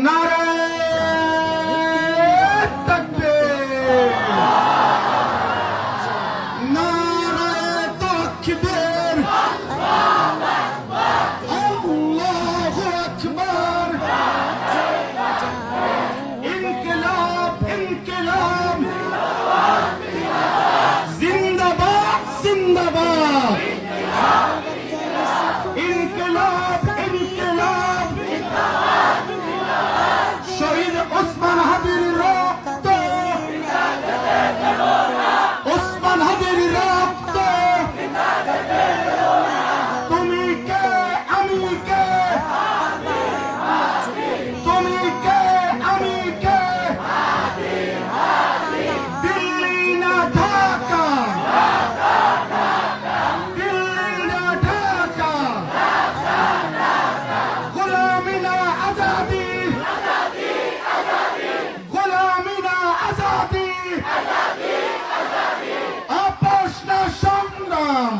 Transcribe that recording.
নারায়ে তাকবীর, নারায়ে তাকবীর, আল্লাহু আকবার, ইনকিলাব ইনকিলাব, জিন্দাবাদ জিন্দাবাদ, ইনকিলাব ইনকিলাব, শহীদ ওসমান হাদির রক্ত, ওসমান হাদির রক্ত, তুমি কে আমি কে, তুমি কে আমি কে, দিল্লি না ঢাকা, দিল্লি না ঢাকা, গোলামি না আজাদি, গোলামি না আজাদি, আপোষ না সংগ্রাম।